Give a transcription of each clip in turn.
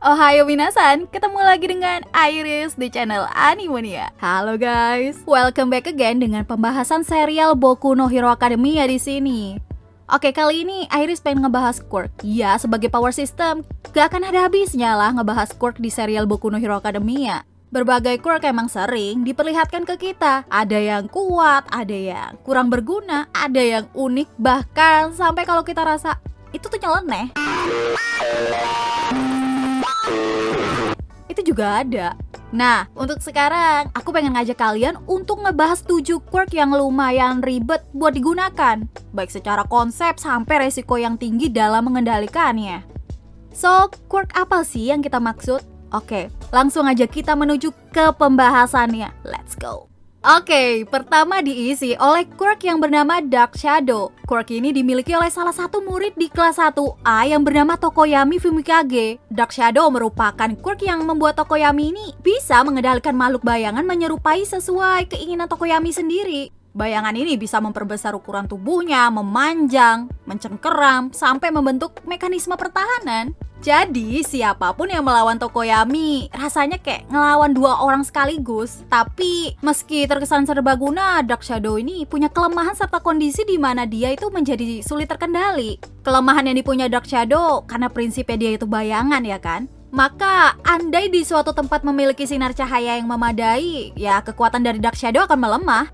Ohayo minasan, ketemu lagi dengan Iris di channel Animonia. Halo guys, welcome back again dengan pembahasan serial Boku no Hero Academia di sini. Oke, kali ini Iris pengen ngebahas quirk. Ya, sebagai power system, gak akan ada habisnya lah ngebahas quirk di serial Boku no Hero Academia. Berbagai quirk emang sering diperlihatkan ke kita. Ada yang kuat, ada yang kurang berguna, ada yang unik, bahkan sampai kalau kita rasa itu tuh nyeleneh. Itu juga ada. Nah, untuk sekarang aku pengen ngajak kalian untuk ngebahas 7 quirk yang lumayan ribet buat digunakan, baik secara konsep sampai resiko yang tinggi dalam mengendalikannya. So, quirk apa sih yang kita maksud? Oke, langsung aja kita menuju ke pembahasannya. Let's go. Oke, pertama diisi oleh quirk yang bernama Dark Shadow. Quirk ini dimiliki oleh salah satu murid di kelas 1A yang bernama Tokoyami Fumikage. Dark Shadow merupakan quirk yang membuat Tokoyami ini bisa mengendalikan makhluk bayangan menyerupai sesuai keinginan Tokoyami sendiri. Bayangan ini bisa memperbesar ukuran tubuhnya, memanjang, mencengkeram, sampai membentuk mekanisme pertahanan. Jadi, siapapun yang melawan Tokoyami rasanya kayak ngelawan 2 orang sekaligus. Tapi, meski terkesan serbaguna, Dark Shadow ini punya kelemahan serta kondisi di mana dia itu menjadi sulit terkendali. Kelemahan yang dipunya Dark Shadow karena prinsipnya dia itu bayangan ya kan? Maka, andai di suatu tempat memiliki sinar cahaya yang memadai, ya kekuatan dari Dark Shadow akan melemah.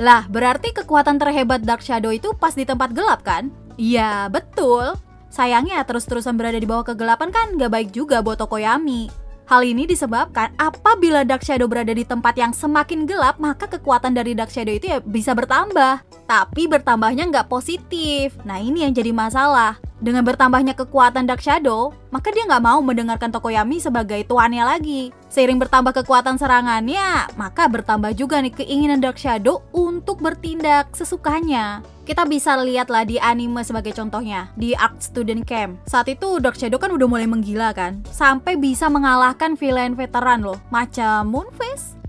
Lah, berarti kekuatan terhebat Dark Shadow itu pas di tempat gelap kan? Iya, betul. Sayangnya terus-terusan berada di bawah kegelapan kan gak baik juga buat Tokoyami. Hal ini disebabkan apabila Dark Shadow berada di tempat yang semakin gelap, maka kekuatan dari Dark Shadow itu ya bisa bertambah. Tapi bertambahnya nggak positif. Nah, ini yang jadi masalah. Dengan bertambahnya kekuatan Dark Shadow, maka dia nggak mau mendengarkan Tokoyami sebagai tuannya lagi. Seiring bertambah kekuatan serangannya, maka bertambah juga nih keinginan Dark Shadow untuk bertindak sesukanya. Kita bisa lihatlah di anime sebagai contohnya, di Arc Student Camp. Saat itu Dark Shadow kan udah mulai menggila kan, sampai bisa mengalahkan villain veteran loh, macam Moonface.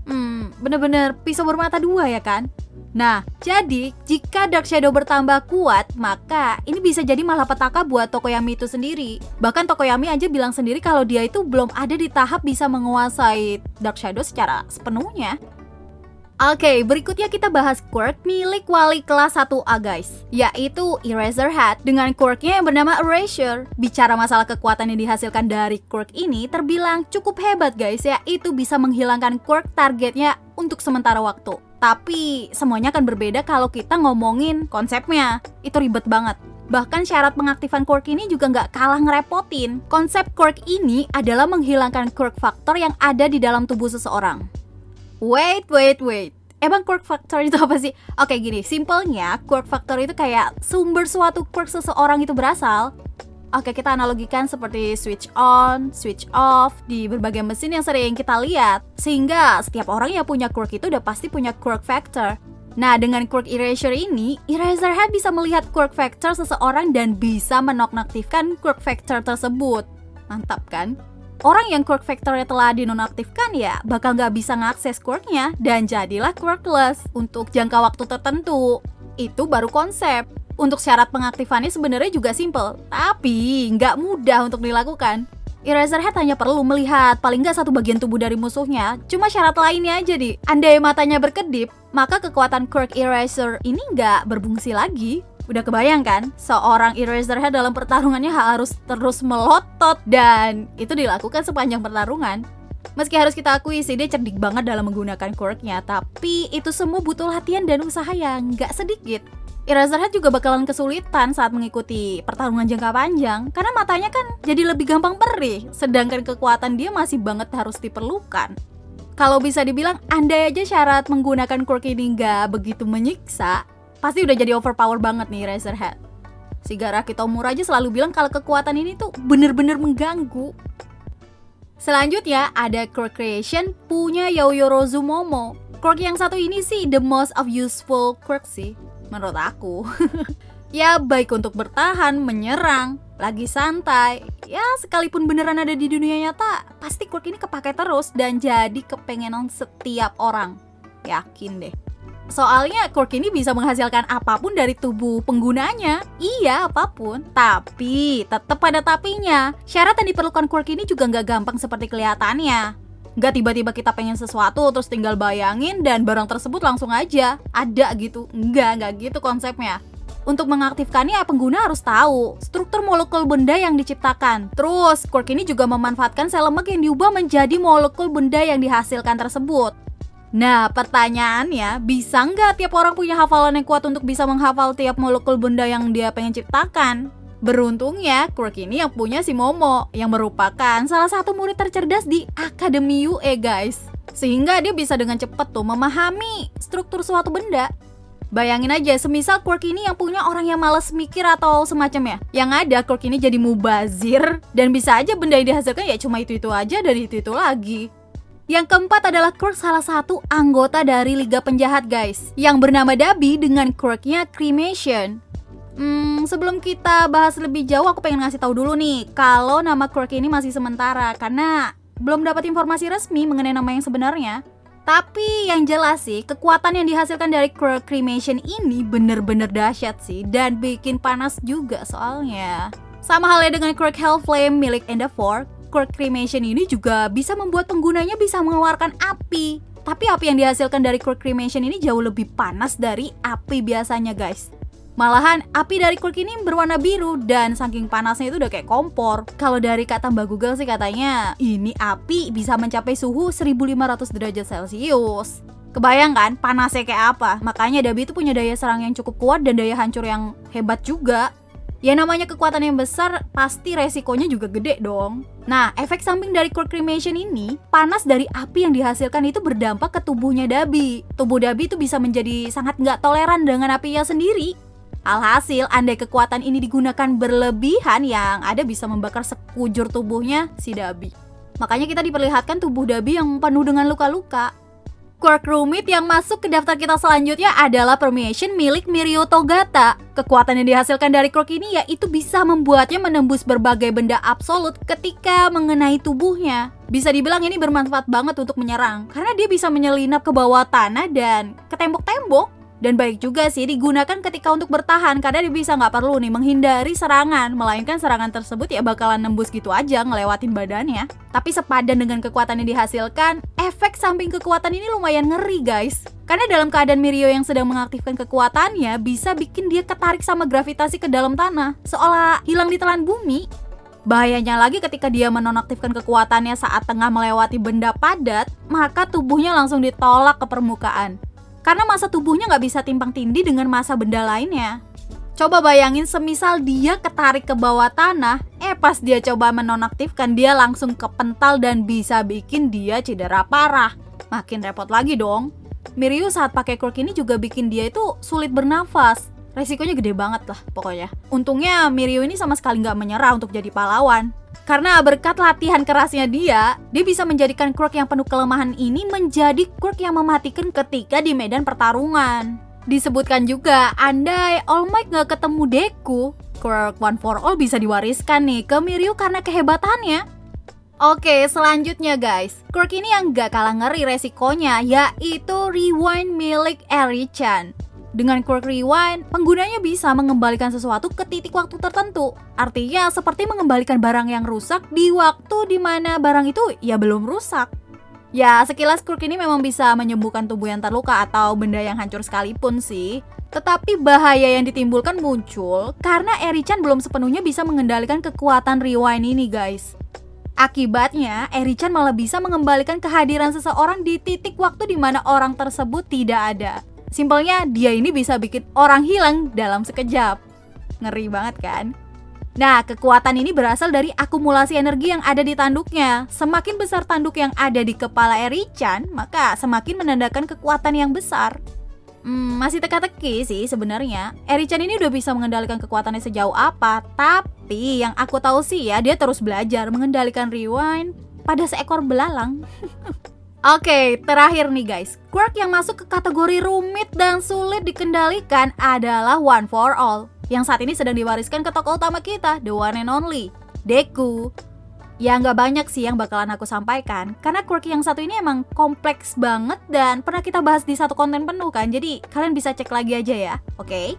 Bener-bener pisau bermata dua ya kan? Nah, jadi jika Dark Shadow bertambah kuat, maka ini bisa jadi malapetaka buat Tokoyami itu sendiri. Bahkan Tokoyami aja bilang sendiri kalau dia itu belum ada di tahap bisa menguasai Dark Shadow secara sepenuhnya. Oke, berikutnya kita bahas quirk milik wali kelas 1A guys, yaitu Eraserhead dengan quirknya yang bernama Erasure. Bicara masalah kekuatan yang dihasilkan dari quirk ini terbilang cukup hebat guys, yaitu bisa menghilangkan quirk targetnya untuk sementara waktu. Tapi semuanya akan berbeda kalau kita ngomongin konsepnya, itu ribet banget. Bahkan syarat pengaktifan quirk ini juga nggak kalah ngerepotin. Konsep quirk ini adalah menghilangkan quirk faktor yang ada di dalam tubuh seseorang. Wait. Emang quirk factor itu apa sih? Oke gini, simpelnya quirk factor itu kayak sumber suatu quirk seseorang itu berasal. Oke, kita analogikan seperti switch on, switch off di berbagai mesin yang sering kita lihat. Sehingga setiap orang yang punya quirk itu udah pasti punya quirk factor. Nah, dengan quirk erasure ini, Eraserhead bisa melihat quirk factor seseorang dan bisa menonaktifkan quirk factor tersebut. Mantap kan? Orang yang quirk factornya telah dinonaktifkan ya bakal nggak bisa ngakses quirknya dan jadilah quirkless untuk jangka waktu tertentu. Itu baru konsep. Untuk syarat pengaktifannya sebenarnya juga simple, tapi nggak mudah untuk dilakukan. Eraserhead hanya perlu melihat paling nggak satu bagian tubuh dari musuhnya, cuma syarat lainnya aja nih. Andai matanya berkedip, maka kekuatan quirk eraser ini nggak berfungsi lagi. Udah kebayang kan, seorang Eraserhead dalam pertarungannya harus terus melotot dan itu dilakukan sepanjang pertarungan. Meski harus kita akui sih dia cerdik banget dalam menggunakan quirknya, tapi itu semua butuh latihan dan usaha yang nggak sedikit. Eraserhead juga bakalan kesulitan saat mengikuti pertarungan jangka panjang karena matanya kan jadi lebih gampang perih, sedangkan kekuatan dia masih banget harus diperlukan. Kalau bisa dibilang andai aja syarat menggunakan quirk ini nggak begitu menyiksa, pasti udah jadi overpower banget nih Eraserhead. Shigaraki Tomura aja selalu bilang kalau kekuatan ini tuh bener-bener mengganggu. Selanjutnya ada quirk creation punya Yaoyorozu Momo. Quirk yang satu ini sih the most of useful quirk sih menurut aku. Ya baik untuk bertahan, menyerang, lagi santai. Ya sekalipun beneran ada di dunia nyata, pasti quirk ini kepake terus dan jadi kepengenan setiap orang. Yakin deh. Soalnya quirk ini bisa menghasilkan apapun dari tubuh penggunanya. Iya, apapun. Tapi, tetap ada tapinya. Syarat yang diperlukan quirk ini juga nggak gampang seperti kelihatannya. Nggak tiba-tiba kita pengen sesuatu terus tinggal bayangin dan barang tersebut langsung aja ada gitu. Nggak gitu konsepnya. Untuk mengaktifkannya, pengguna harus tahu struktur molekul benda yang diciptakan. Terus, quirk ini juga memanfaatkan sel lemak yang diubah menjadi molekul benda yang dihasilkan tersebut. Nah, pertanyaannya, bisa nggak tiap orang punya hafalan yang kuat untuk bisa menghafal tiap molekul benda yang dia pengen ciptakan? Beruntungnya, quirk ini yang punya si Momo, yang merupakan salah satu murid tercerdas di Akademi UE guys. Sehingga dia bisa dengan cepat tuh memahami struktur suatu benda. Bayangin aja, semisal quirk ini yang punya orang yang malas mikir atau semacamnya. Yang ada, quirk ini jadi mubazir, dan bisa aja benda yang dihasilkan ya cuma itu-itu aja dan itu-itu lagi. Yang keempat adalah quirk salah satu anggota dari Liga Penjahat guys, yang bernama Dabi dengan quirknya Cremation. Sebelum kita bahas lebih jauh, aku pengen ngasih tahu dulu nih, kalau nama quirk ini masih sementara, karena belum dapat informasi resmi mengenai nama yang sebenarnya. Tapi yang jelas sih, kekuatan yang dihasilkan dari quirk Cremation ini bener-bener dahsyat sih, dan bikin panas juga soalnya. Sama halnya dengan quirk Hellflame milik Endeavor, quirk Cremation ini juga bisa membuat penggunanya bisa mengeluarkan api. Tapi api yang dihasilkan dari quirk Cremation ini jauh lebih panas dari api biasanya guys. Malahan api dari quirk ini berwarna biru dan saking panasnya itu udah kayak kompor. Kalau dari kata Mbak Google sih katanya ini api bisa mencapai suhu 1500 derajat Celcius. Kebayang kan panasnya kayak apa? Makanya Dabi itu punya daya serang yang cukup kuat dan daya hancur yang hebat juga. Ya namanya kekuatan yang besar, pasti resikonya juga gede dong. Nah, efek samping dari quirk Cremation ini, panas dari api yang dihasilkan itu berdampak ke tubuhnya Dabi. Tubuh Dabi itu bisa menjadi sangat nggak toleran dengan apinya sendiri. Alhasil, andai kekuatan ini digunakan berlebihan, yang ada bisa membakar sekujur tubuhnya si Dabi. Makanya kita diperlihatkan tubuh Dabi yang penuh dengan luka-luka. Quirk rumit yang masuk ke daftar kita selanjutnya adalah Permeation milik Mirio Togata. Kekuatan yang dihasilkan dari quirk ini yaitu bisa membuatnya menembus berbagai benda absolut ketika mengenai tubuhnya. Bisa dibilang ini bermanfaat banget untuk menyerang, karena dia bisa menyelinap ke bawah tanah dan ke tembok-tembok. Dan baik juga sih digunakan ketika untuk bertahan, karena dia bisa nggak perlu nih menghindari serangan, melainkan serangan tersebut ya bakalan nembus gitu aja ngelewatin badannya. Tapi sepadan dengan kekuatan yang dihasilkan, efek samping kekuatan ini lumayan ngeri guys. Karena dalam keadaan Mirio yang sedang mengaktifkan kekuatannya, bisa bikin dia ketarik sama gravitasi ke dalam tanah, seolah hilang ditelan bumi. Bahayanya lagi ketika dia menonaktifkan kekuatannya saat tengah melewati benda padat, maka tubuhnya langsung ditolak ke permukaan. Karena massa tubuhnya nggak bisa timpang tindih dengan massa benda lainnya. Coba bayangin semisal dia ketarik ke bawah tanah, pas dia coba menonaktifkan dia langsung kepental dan bisa bikin dia cedera parah. Makin repot lagi dong. Mirio saat pakai quirk ini juga bikin dia itu sulit bernafas. Resikonya gede banget lah pokoknya. Untungnya Mirio ini sama sekali nggak menyerah untuk jadi pahlawan. Karena berkat latihan kerasnya dia bisa menjadikan quirk yang penuh kelemahan ini menjadi quirk yang mematikan ketika di medan pertarungan. Disebutkan juga, andai All Might nggak ketemu Deku, quirk One for All bisa diwariskan nih ke Mirio karena kehebatannya. Oke, selanjutnya guys, quirk ini yang nggak kalah ngeri resikonya yaitu Rewind milik Eri-chan. Dengan quirk Rewind, penggunanya bisa mengembalikan sesuatu ke titik waktu tertentu. Artinya seperti mengembalikan barang yang rusak di waktu dimana barang itu ya belum rusak. Ya, sekilas quirk ini memang bisa menyembuhkan tubuh yang terluka atau benda yang hancur sekalipun sih. Tetapi bahaya yang ditimbulkan muncul karena Eri-chan belum sepenuhnya bisa mengendalikan kekuatan Rewind ini guys. Akibatnya, Eri-chan malah bisa mengembalikan kehadiran seseorang di titik waktu dimana orang tersebut tidak ada. Simpelnya, dia ini bisa bikin orang hilang dalam sekejap. Ngeri banget kan? Nah, kekuatan ini berasal dari akumulasi energi yang ada di tanduknya. Semakin besar tanduk yang ada di kepala Eri-chan, maka semakin menandakan kekuatan yang besar. Masih teka-teki sih sebenarnya. Eri-chan ini udah bisa mengendalikan kekuatannya sejauh apa. Tapi yang aku tahu sih ya, dia terus belajar mengendalikan Rewind pada seekor belalang. Oke, terakhir nih guys, quirk yang masuk ke kategori rumit dan sulit dikendalikan adalah One for All, yang saat ini sedang diwariskan ke tokoh utama kita, the one and only, Deku. Ya nggak banyak sih yang bakalan aku sampaikan, karena quirk yang satu ini emang kompleks banget dan pernah kita bahas di satu konten penuh kan, jadi kalian bisa cek lagi aja ya, oke?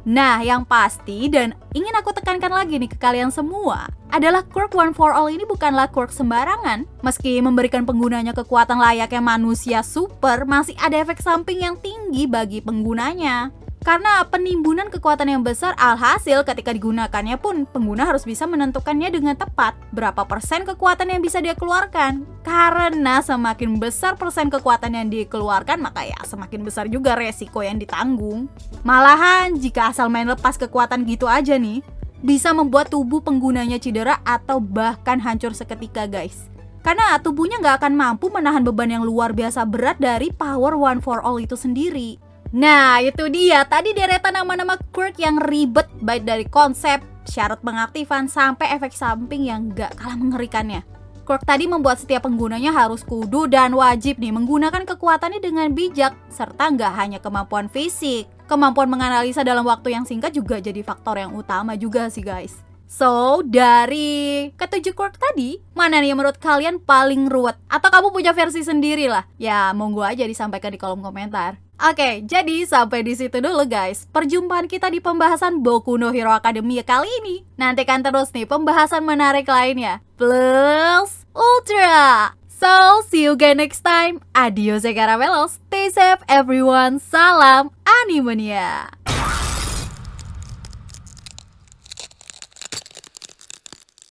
Nah, yang pasti dan ingin aku tekankan lagi nih ke kalian semua, adalah quirk One for All ini bukanlah quirk sembarangan. Meski memberikan penggunanya kekuatan layaknya manusia super, masih ada efek samping yang tinggi bagi penggunanya. Karena penimbunan kekuatan yang besar, alhasil ketika digunakannya pun pengguna harus bisa menentukannya dengan tepat berapa persen kekuatan yang bisa dia keluarkan. Karena semakin besar persen kekuatan yang dikeluarkan, maka ya semakin besar juga resiko yang ditanggung. Malahan jika asal main lepas kekuatan gitu aja nih, bisa membuat tubuh penggunanya cedera atau bahkan hancur seketika guys. Karena tubuhnya nggak akan mampu menahan beban yang luar biasa berat dari power One for All itu sendiri. Nah, itu dia tadi deretan nama-nama quirk yang ribet, baik dari konsep, syarat pengaktifan, sampai efek samping yang gak kalah mengerikannya. Quirk tadi membuat setiap penggunanya harus kudu dan wajib nih menggunakan kekuatannya dengan bijak, serta gak hanya kemampuan fisik. Kemampuan menganalisa dalam waktu yang singkat juga jadi faktor yang utama juga sih guys. So, dari ketujuh quirk tadi, mana nih yang menurut kalian paling ruwet? Atau kamu punya versi sendiri lah? Ya, monggo aja disampaikan di kolom komentar. Oke, jadi sampai di situ dulu guys perjumpaan kita di pembahasan Boku no Hero Academia kali ini. Nantikan terus nih pembahasan menarik lainnya. Plus Ultra! So, see you again next time. Adios ya caramelos. Stay safe everyone. Salam Animania.